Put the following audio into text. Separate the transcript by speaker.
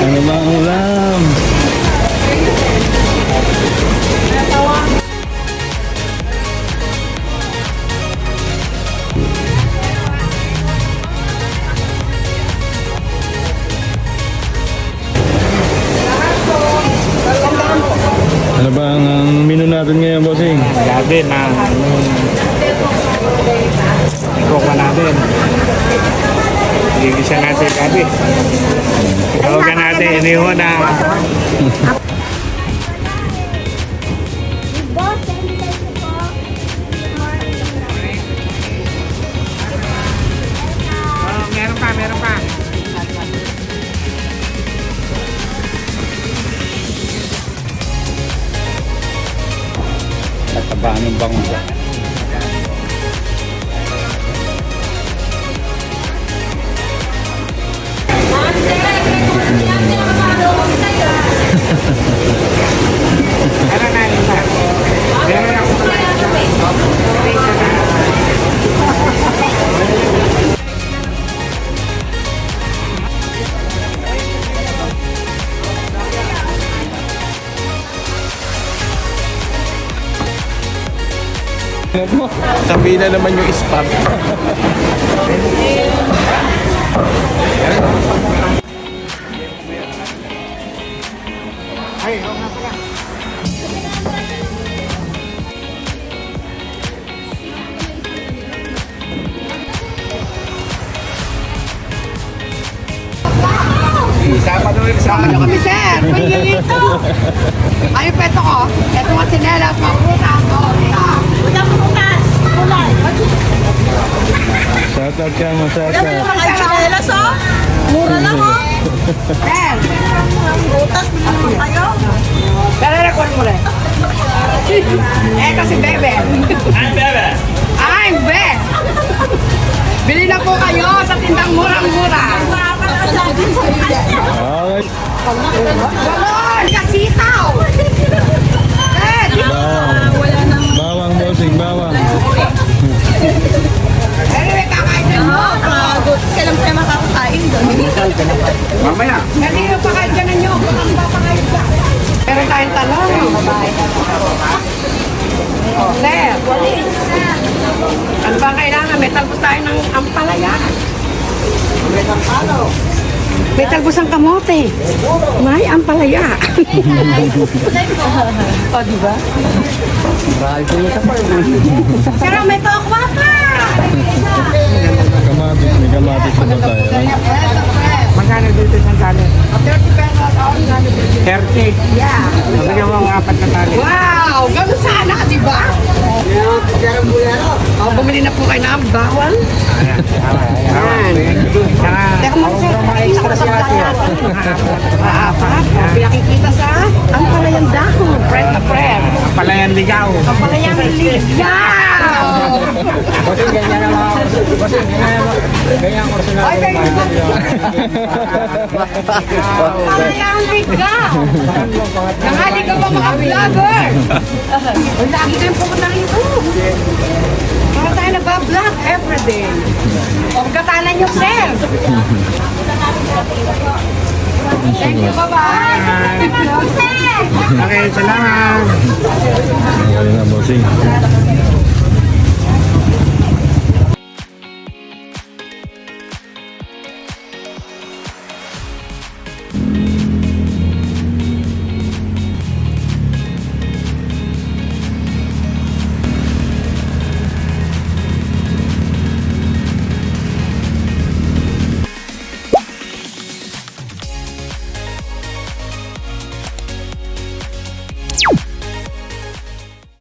Speaker 1: Ano ba ang ulam? Ano ba ang menu natin ngayon, bossing?
Speaker 2: Gabi na ikuha natin. Gigisa natin gabi. Tawagan natin, iniwan na. Meron pa, meron pa.
Speaker 1: Tatabaan yung bangon dyan.
Speaker 2: Ano na yun ba? Meron ako.
Speaker 1: Sabihin na naman yung spam.
Speaker 2: Ay, oo nga pala. Sama doon sa
Speaker 3: Ano kami, sir? Pwede dito. Ay, yung peto ko. Ito nga sinelas, maputa. Puta mo bukas. Kulay.
Speaker 1: Shoutout ka mo, shoutout.
Speaker 3: Ay, sinelas, oh. Mura lang, oh. Sir. Butas, bilhin mo kayo. Pero record mo rin. Eto si Bebe. I'm Bebe. Bili na po kayo sa tindang murang-mura.
Speaker 1: Alright.
Speaker 3: Galon! Kasitaw! Eh, di ba?
Speaker 1: Bawang, bossing, bawang.
Speaker 3: Anyway, kakain ka nyo.
Speaker 4: Kailan tayo makakakain doon?
Speaker 2: mamaya.
Speaker 3: Kanino pa kain ka na nyo? Bakang papakain ka. Meron tayong talong. Sir, ano ba ang kailangan? May talbos tayo ng ampalaya. May talbos ang kamote. May ampalaya. O, diba? Pero may tokwa pa.
Speaker 1: Kamatis, may kamatis na ba tayo?
Speaker 2: Magkano dito isang tali?
Speaker 3: 30 pesos.
Speaker 2: 30.
Speaker 3: Yeah.
Speaker 2: Nabigyan mo ang 4 na tali.
Speaker 3: Wow! Ganun sana, di ba? O, bumili na po kayo ng bawal.
Speaker 2: Ayan. Saka,
Speaker 3: Teka mo, sir.
Speaker 2: extra si ate.
Speaker 3: Apat. Pinakikita sa ampalayang dahon. Friend na friend.
Speaker 2: Palayan ligaw.
Speaker 3: Ampalayang ligaw!
Speaker 2: Kasi ganyan ang mga... Kasi ganyan ang personal.
Speaker 3: Ay, kayo ampalayang ligaw! Nangaligaw ang mga vlogger! Ay, lagi tayong pumunta rito. Para tayo nagbablog everyday. O, magkatanan nyo, sir. Thank you, bye-bye.
Speaker 2: Okay, salamat.
Speaker 1: Ayun na, bossing.